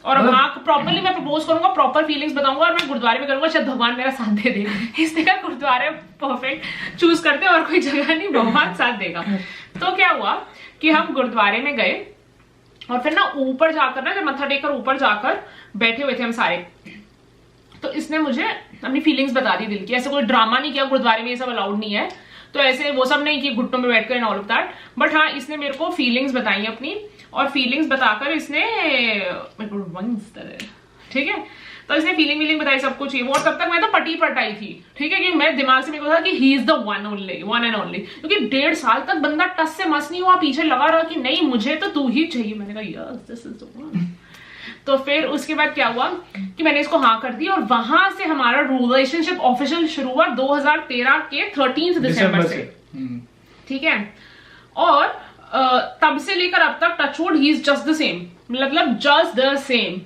और वहां प्रॉपरली मैं प्रपोज करूंगा, प्रॉपर फीलिंग्स बताऊंगा, और मैं गुरुद्वारे में करूंगा, शायद भगवान मेरा साथ दे दे। इसने कहा गुरुद्वारे परफेक्ट चूज करते और कोई जगह नहीं, भगवान साथ देगा। तो क्या हुआ कि हम गुरुद्वारे में गए और फिर ना ऊपर जाकर ना, जब मत्था टेककर ऊपर जाकर बैठे हुए थे हम सारे, तो इसने मुझे अपनी फीलिंग्स बता दी दिल की। ऐसे कोई ड्रामा नहीं किया, गुरुद्वारे में ये सब अलाउड नहीं है, तो ऐसे वो सब नहीं कि घुट्टों में बैठकर and all of that. But हाँ, इसने मेरे को फीलिंग्स बताई अपनी, और फीलिंग्स बताकर इसने मेरे को ठीक है, तो इसने फीलिंग बताई सब कुछ। वो तब तक मैं तो पटी पटाई थी, ठीक है, क्योंकि मेरे दिमाग से मेरे को था कि he is the one and only, क्योंकि 1.5 साल तक बंदा टस से मस नहीं हुआ, पीछे लगा रहा कि नहीं मुझे तो तू ही चाहिए। मैंने कहा yes this is the one. तो फिर उसके बाद क्या हुआ कि मैंने इसको हाँ कर दी, और वहां से हमारा रिलेशनशिप ऑफिशियल शुरू हुआ 2013 के 13 दिसंबर से। ठीक है, और तब से लेकर अब तक touch wood he is just the same, मतलब जस्ट द सेम।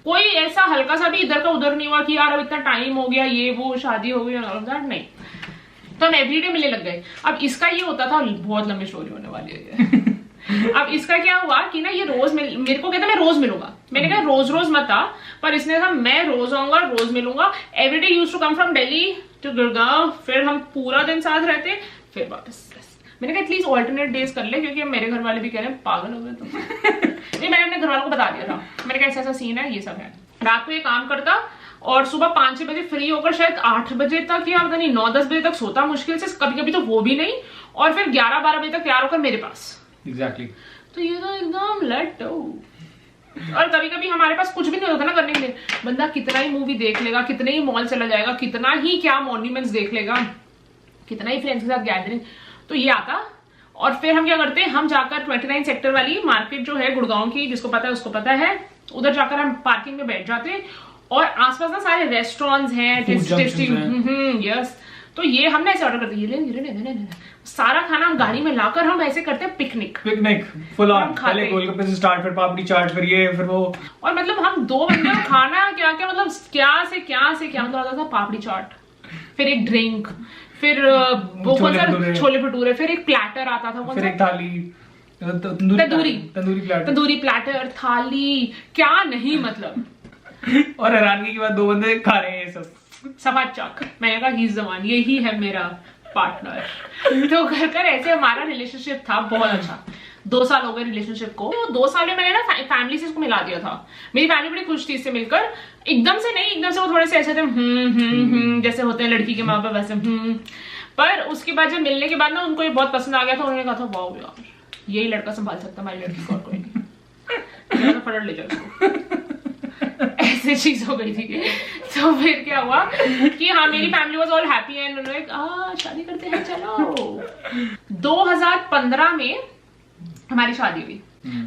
कोई ऐसा हल्का सा भी इधर का उधर नहीं हुआ कि यार अब इतना टाइम हो गया, ये वो शादी हो गई, नहीं। तो हम एवरीडे मिलने लग गए। अब इसका ये होता था, बहुत लंबी स्टोरी होने वाली है अब इसका क्या हुआ कि ना ये रोज मेरे को कहता मैं रोज मिलूंगा। मैंने कहा रोज रोज मत आ, पर इसने कहा मैं रोज आऊंगा, रोज मिलूंगा। Every day used to come from Delhi to Gurgaon, फिर हम पूरा दिन साथ रहते, फिर वापस। मैंने कहा एटलीस्ट ऑल्टरनेट डेज कर ले, क्योंकि मेरे घर वाले भी कह रहे हैं पागल हो गए तुम नहीं, मैंने अपने घर वालों को बता दिया था, मैंने कहा ऐसा ऐसा सीन है, ये सब है। रात को ये काम करता और सुबह 5-6 बजे फ्री होकर शायद 8 बजे तक या पता नहीं 9-10 बजे तक सोता मुश्किल से, कभी कभी तो वो भी नहीं, और फिर 11-12 बजे तक तैयार होकर मेरे पास। एग्जैक्टली। तो ये तो एकदम लट्टू। और कभी कभी हमारे पास कुछ भी नहीं होता ना करने के लिए, बंदा कितना ही मूवी देख लेगा, कितने ही मॉल चला जाएगा, कितना ही क्या मॉन्यूमेंट्स देख लेगा, कितना ही फ्रेंड्स के साथ गैदरिंग, तो ये आता। और फिर हम क्या करते हैं, हम जाकर 29 सेक्टर वाली मार्केट जो है गुड़गांव की, जिसको पता है उसको पता है, उधर जाकर हम पार्किंग में बैठ जाते हैं, और आसपास ना सारे रेस्टोरेंट्स हैं, टेस्टी। यस, तो ये हमने ऐसे ऑर्डर करते हैं, सारा खाना हम गाड़ी में लाकर हम ऐसे करते हैं पिकनिक फुल ऑन, पहले गोलगप्पे से स्टार्ट, फिर पापड़ी चाट, फिर ये, फिर वो। और मतलब हम 2 बंदे खाना क्या क्या, मतलब क्या से क्या मतलब आता था, पापड़ी चाट, फिर एक ड्रिंक, फिर वो छोले भटूरे, फिर एक प्लेटर आता था, फिर एक थाली, तंदूरी प्लेटर, थाली, क्या नहीं मतलब। और हैरानगी की बात, 2 बंदे खा रहे हैं ये सब सफा चक। मैंने कहा ही जमान, यही है मेरा पार्टनर। तो कर ऐसे हमारा रिलेशनशिप था बहुत अच्छा। 2 साल हो गए रिलेशनशिप को। 2 साल में मैंने ना फैमिली से इसको मिला दिया था। मेरी फैमिली बड़ी खुश थी इससे मिलकर, एकदम से नहीं, एकदम से वो थोड़े से ऐसे थे जैसे होते हैं लड़की के माँ बाप वैसे। पर उसके बाद जब मिलने के बाद ना उनको ये बहुत पसंद आ गया था। उन्होंने कहा था वाओ यार यही लड़का संभाल सकता हमारी लड़की को, और कोई नहीं, फटट ले जाओ। ऐसी चीज हो गई थी। तो फिर क्या हुआ कि हाँ मेरी family was all happy and उन्होंने शादी करते हैं चलो। 2015 में हमारी शादी हुई,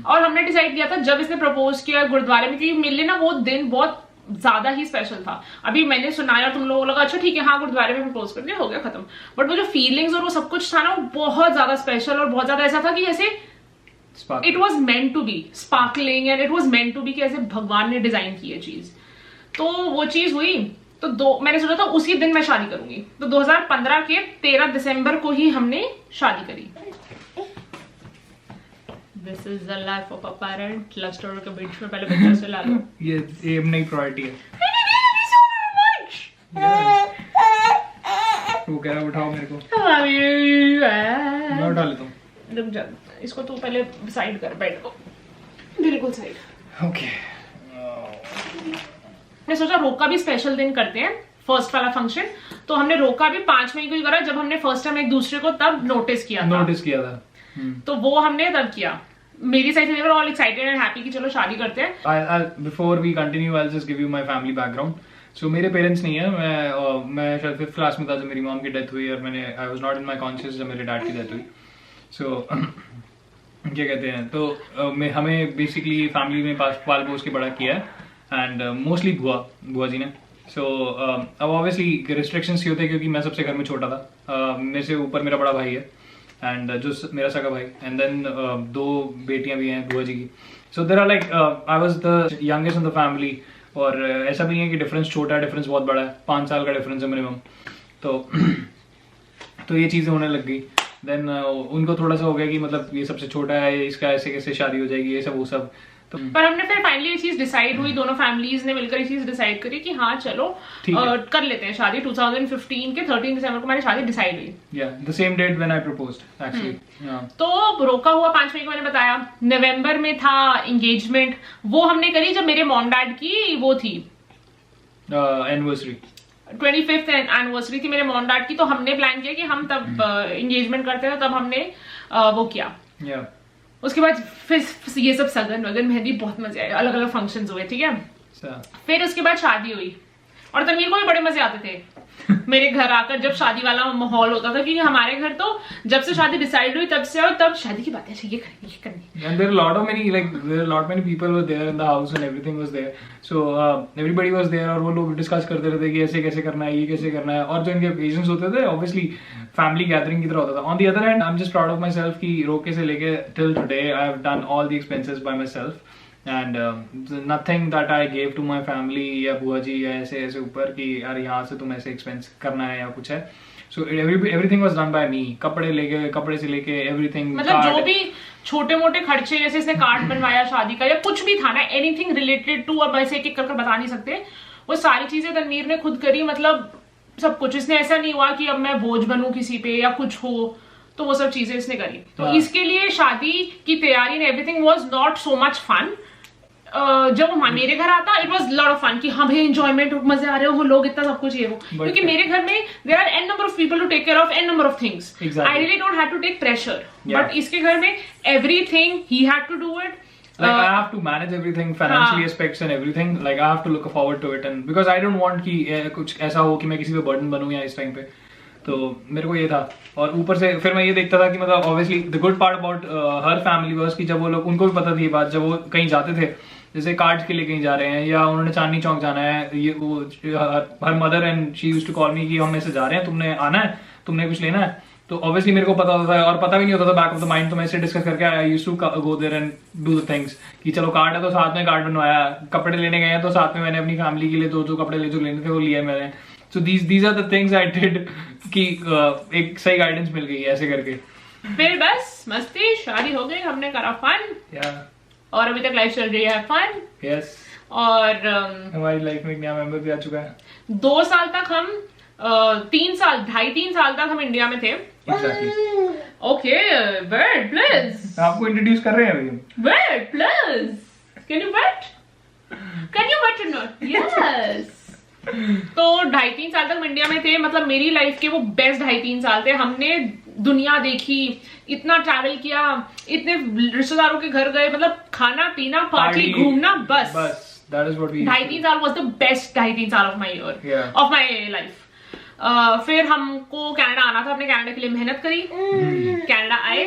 और हमने डिसाइड किया था जब इसने प्रपोज किया गुरुद्वारे में, क्योंकि मेरे लिए ना वो दिन बहुत ज्यादा ही स्पेशल था। अभी मैंने सुनाया, तुम लोगों को लगा अच्छा ठीक है हाँ गुरुद्वारे में प्रपोज कर दिया, हो गया खत्म। बट वो जो फीलिंग्स और वो सब कुछ था ना, वो बहुत ज्यादा स्पेशल और बहुत ज्यादा ऐसा था कि जैसे it was meant to be sparkling and it was meant to be, कि ऐसे भगवान ने डिजाइन की है चीज। तो वो चीज हुई, तो मैंने सोचा था उसी दिन मैं शादी करूंगी। तो 2015 के 13 दिसंबर को ही हमने शादी करी। This is the life of a parent. Love story के बीच में पहले बच्चा से ला लो, ये एम नहीं प्रायोरिटी है। वो कह रहा उठाओ मेरे को, मैं उठा लेता हूँ। रुक जा, इसको तू पहले साइड कर, बेड को बिल्कुल साइड। ओके मैं सोचा रोका भी स्पेशल दिन करते हैं, फर्स्ट वाला फंक्शन, तो हमने रोका भी 5 मई को ही करा, जब हमने फर्स्ट टाइम एक दूसरे को तब नोटिस किया था। तो वो हमने तब किया। मेरी साइड से ऑल एक्साइटेड एंड हैप्पी कि चलो शादी करते हैं। Before we continue I just give you my family background. So मेरे पेरेंट्स नहीं है, मैं शायद 5th क्लास में था जब मेरी मॉम की डेथ हुई, और I was not in my conscious जब मेरे डैड की डेथ हुई। सो क्या कहते हैं, तो हमें बेसिकली फैमिली में पाल पोस के बड़ा किया है, एंड मोस्टली बुआ जी ने। सो अब ऑब्वियसली रिस्ट्रिक्शंस ये होते हैं क्योंकि मैं सबसे घर में छोटा था, मेरे से ऊपर मेरा बड़ा भाई है, एंड जो मेरा सगा भाई, एंड देन 2 बेटियां भी हैं बुआ जी की। So there are like I was the youngest in the family, और ऐसा भी नहीं है कि डिफरेंस छोटा है, डिफरेंस बहुत बड़ा है, 5 साल का डिफरेंस है मिनिमम। तो ये चीज़ें होने लग गई। देन उनको थोड़ा सा हो गया कि मतलब ये सबसे छोटा है, इसका ऐसे कैसे शादी हो जाएगी, ये सब वो सब। तो पर हमने फिर फाइनली ये चीज डिसाइड हुई, दोनों फैमिलीज ने मिलकर ये चीज डिसाइड करी कि हाँ चलो कर लेते हैं शादी। 2015 के 13 दिसंबर को हमारी शादी डिसाइड हुई। Yeah, the same date when I proposed actually. Yeah. तो रोका हुआ 5 मई को, मैंने बताया। नवंबर में था एंगेजमेंट, वो हमने करी जब मेरे मॉम डैड की वो थी एनिवर्सरी, 25th एनिवर्सरी थी मेरे मॉम डैड की। तो हमने प्लान किया कि हम तब एंगेजमेंट करते हैं, तब हमने वो किया। yeah. उसके बाद फिर ये सब सगन वगन मेहंदी, बहुत मजे आए, अलग अलग फंक्शंस हुए, ठीक है। फिर उसके बाद शादी हुई, और तनवीर को भी बड़े मजे आते थे मेरे घर आकर, जब शादी वाला माहौल होता था, क्योंकि हमारे घर तो जब से शादी डिसाइड हुई तब से, और तब शादी की बातें ये करेंगे ये करेंगे। And there are a lot of many people were there in the house and everything was there. So everybody was there, और वो लोग डिस्कस करते रहते कि ऐसे कैसे करना है, ये कैसे करना है, और जो इनके ओकेजन्स होते थे obviously फैमिली गैदरिंग की तरह होता था। On the other hand, I'm just proud of myself कि रोके से लेके till today I have done all the expenses by myself. And nothing that I gave to my family या बुआ जी या ऐसे ऐसे ऊपर कि यार यहाँ से तुम ऐसे एक्सपेंस करना है या कुछ है। So everything was done by me. कपड़े से लेके everything, मतलब जो भी छोटे मोटे खर्चे, जैसे इसने कार्ड बनवाया शादी का या कुछ भी था ना, एनीथिंग रिलेटेड टू, अब ऐसे एक कर बता नहीं सकते, वो सारी चीजें तनवीर ने खुद करी। मतलब सब कुछ, इसने ऐसा नहीं हुआ कि अब मैं बोझ बनूं किसी पे या कुछ हो, तो वो सब चीजें इसने करी। तो इसके लिए शादी की तैयारी ने everything was not so much fun. जब मेरे घर आता it was lot of fun कि हाँ भाई एंजॉयमेंट, मजे आ रहे हो, लोग इतना सब कुछ ये वो, क्योंकि मेरे घर में there are an number of people to take care of an number of things. I really don't have to take pressure, but इसके घर में एवरीथिंग ही had to do it. Like I have to manage everything, financially aspects and everything. Like I have to look forward to it, and because I don't want कि कुछ ऐसा हो कि मैं किसी पे burden बनूं या इस टाइम पे, तो मेरे को ये था। और ऊपर से फिर मैं ये देखता था कि मतलब obviously the good part about her family was कि जब वो लोग, उनको भी पता थी ये बात, जब वो कहीं जाते थे, जैसे कार्ड्स के लिए कहीं जा रहे हैं या उन्होंने चांदनी चौक जाना है, ये वो her mother and she used to call me कि हम ऐसे जा रहे हैं, तुमने आना है, तुमने कुछ लेना है। तो ऑब्वियसली मेरे को पता होता था, और पता भी नहीं होता था बैक ऑफ द माइंड, तो मैं इसे डिस्कस करके I used to go there and do the things कि चलो कार्ड है तो साथ में कार्ड बनवाया, कपड़े लेने गए हैं तो साथ में मैंने अपनी फैमिली के लिए जो कपड़े जो लेने थे वो लिए मैंने। So these are the things I did कि एक सही गाइडेंस मिल गई ऐसे करके। फिर बस मस्ती, शादी हो गई, हमने करा फन, और अभी तक लाइफ चल रही है फन। यस, और हमारी लाइफ में एक नया मेंबर भी आ चुका है। 2 साल तक हम 3 साल तक हम इंडिया में थे। ओके, वेट प्लीज, आपको इंट्रोड्यूस कर रहे हैं अभी। Wait please, can you wait or not? Yes. तो 2.5-3 साल तक हम इंडिया में थे। मतलब मेरी लाइफ के वो बेस्ट 2.5-3 साल थे। हमने दुनिया देखी, इतना ट्रैवल किया, इतने रिश्तेदारों के घर गए, मतलब खाना पीना पार्टी घूमना, बस that is what we 2.5-3 साल was the best 2.5-3 साल of my year, of my life. फिर हमको कनाडा आना था, अपने कनाडा के लिए मेहनत करी, कनाडा आए।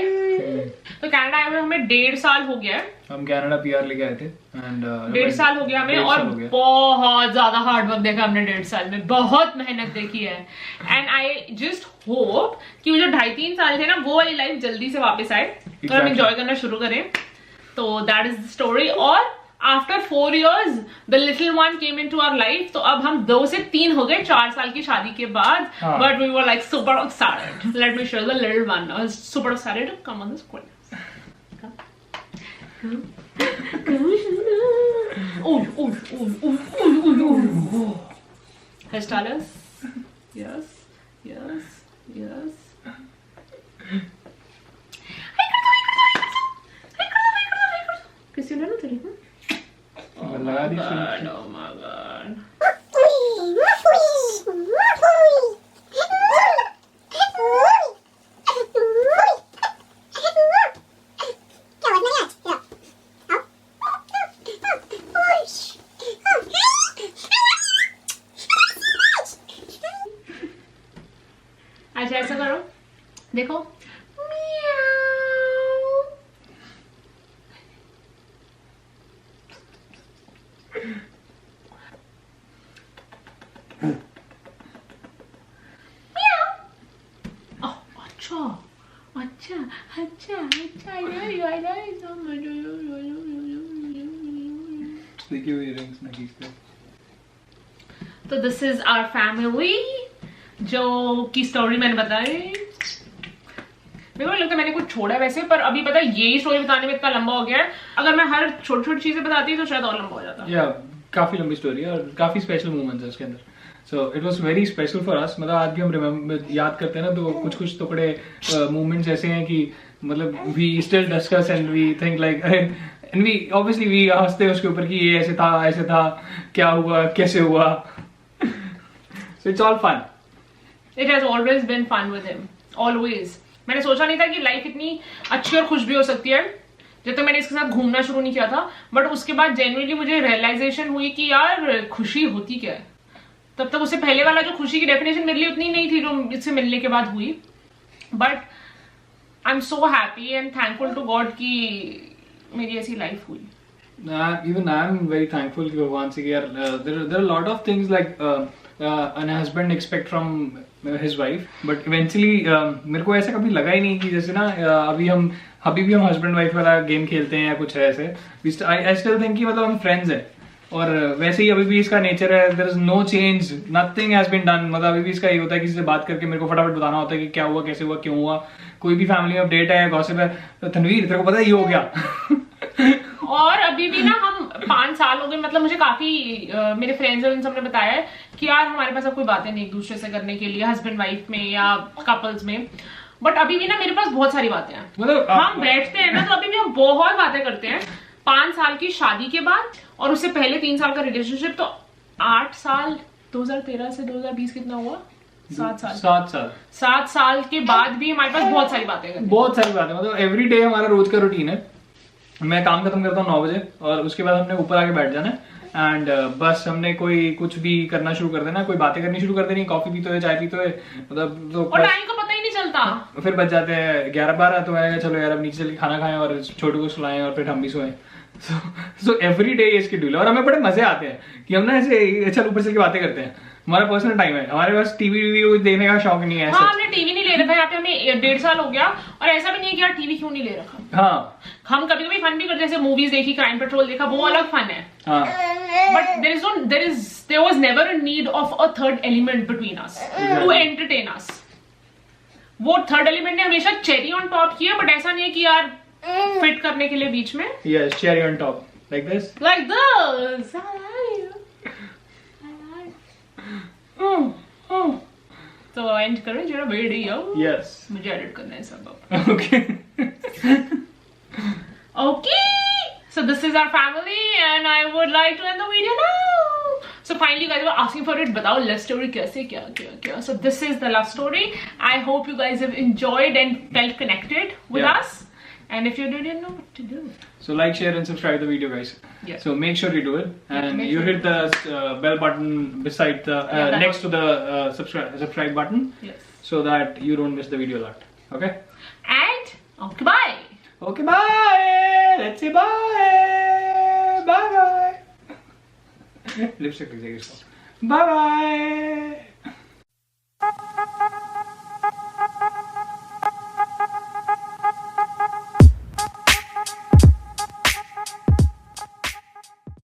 तो कनाडा आए हुए हमें 1.5 साल हो गया है। हम कनाडा पीआर लेके आए थे, एंड 1.5 साल हो गया हमें, और बहुत ज्यादा हार्ड वर्क देखा हमने 1.5 साल में, बहुत मेहनत देखी है। एंड आई जस्ट होप कि वो जो 2.5-3 साल थे ना, वो वाली लाइफ जल्दी से वापस आए और हम एंजॉय करना शुरू करें। तो दैट इज द स्टोरी। और after 4 years the little one came into our life. तो अब हम 2 से 3 हो गए 4 साल की शादी के बाद। But we were like super excited. Let me show the little one, super excited to come on the screen. Hairstylist? Yes. I किसी ने ना तेरी लगा दी oh my god. अच्छा ऐसा करो, देखो अच्छा अच्छा अच्छा I know you so much. देखिए वो इयररिंग्स ना खींचते। तो दिस इज आवर फैमिली जो की स्टोरी मैंने बताई। मेरे को लगता है मैंने कुछ छोड़ा है वैसे, पर अभी पता है यही स्टोरी बताने में इतना लंबा हो गया है। अगर मैं हर छोटी छोटी चीजें बताती तो शायद और लंबा हो जाता। या काफी लंबी स्टोरी है और काफी स्पेशल मोमेंट्स है उसके अंदर। So it was very special for us. मतलब आज भी हम याद करते हैं ना तो कुछ कुछ टुकड़े मोमेंट्स ऐसे हैं कि मतलब we still discuss and we think like and we obviously we हंसते हैं उसके ऊपर कि ये ऐसे था, क्या हुआ, कैसे हुआ। So it's all fun. It has always been fun with him, always. मैंने सोचा नहीं था कि लाइफ इतनी अच्छी और खुश भी हो सकती है जब तक मैंने इसके साथ घूमना शुरू नहीं किया था। बट उसके बाद जेन्युइनली मुझे रियलाइजेशन हुई कि यार खुशी होती क्या है। तब तक उससे पहले वाला जो खुशी की डेफिनेशन मेरे लिए उतनी नहीं थी जो इससे मिलने के बाद हुई। But I am so happy and thankful to God कि मेरी ऐसी लाइफ हुई। Even I am very thankful कि भगवान से कि यार there are a lot of things like an husband expect from his wife, but eventually मेरे को ऐसा कभी लगा ही नहीं कि जैसे ना अभी भी हम हस्बैंड वाइफ वाला गेम खेलते हैं या कुछ है ऐसे। I still think कि मतलब हम फ्रेंड्स हैं और वैसे ही अभी भी इसका नेचर है। There is no change, nothing has been done. मतलब अभी भी इसका ये होता है किसी से बात करके मेरे को फटाफट बताना होता है कि क्या हुआ, कैसे हुआ, क्यों हुआ। कोई भी फैमिली अपडेट है, गॉसिप है तो तनवीर तेरे को पता है ये हो गया। और अभी भी ना हम 5 साल हो गए, मतलब मुझे काफी मेरे फ्रेंड्स और उन सब ने बताया है कि यार हमारे पास अब कोई बातें नहीं एक दूसरे से करने के लिए, हस्बैंड वाइफ में या कपल्स में। बट अभी भी ना मेरे पास बहुत सारी बातें हैं। मतलब हम बैठते हैं ना तो अभी भी हम बहुत बातें करते हैं। 5 साल की शादी के बाद और उससे पहले 3 साल का रिलेशनशिप, तो 8 साल 2013 से 2020 कितना हुआ? 7 साल के बाद भी हमारे पास बहुत सारी बातें हैं। बहुत सारी बातें, मतलब एवरी डे हमारा रोज का रूटीन है। मैं काम खत्म करता हूँ 9 बजे और उसके बाद हमने ऊपर आके बैठ जाना है एंड बस हमने कोई कुछ भी करना शुरू कर देना, कोई बातें करनी शुरू कर देनी, कॉफी पीते हुए, चाय पीते हुए, मतलब तो और टाइम का पता ही नहीं चलता। फिर बच जाते हैं 11-12 तो मैं चलो यार अब नीचे चल खाना खाएं और छोटू को सुलाएं और फिर हम भी सोएं। सो एवरी डे ये शेड्यूल है और हमें बड़े मजे आते हैं कि हम ना ऐसे चल ऊपर चल के बातें करते हैं। हमारा पर्सनल टाइम है, हमारे पास टीवी देखने का शौक नहीं है। हाँ, हमने टीवी नहीं ले रखा है यहाँ पे, हमें 1.5 साल हो गया और ऐसा भी नहीं है कि यार टीवी क्यों नहीं ले रखा। हाँ, हम कभी कभी फन भी करते हैं, जैसे मूवीज देखी, क्राइम पेट्रोल देखा, वो अलग फन है। But there was never a need of a third element between us to entertain us. वो थर्ड एलिमेंट ने हमेशा चेरी ऑन टॉप किया, बट ऐसा नहीं है कि यार फिट करने के लिए बीच में। Yes, cherry on top, like this. Like this. तो एंड करें जरा वीडियो। Yes. मुझे एडिट करना है सब। Okay. Okay. So this is our family and I would like to end the video now. So finally guys were asking for it. बताओ love story कैसे क्या। So this is the love story. I hope you guys have enjoyed and felt connected with us. And if you didn't know what to do, so like, share and subscribe the video guys. Yes. So make sure you do it and you sure hit the bell button beside the next to the subscribe button. Yes. So that you don't miss the video a lot. Okay? And okay, bye. Okay, bye. Let's say bye. Bye bye. Lipstick. Bye bye.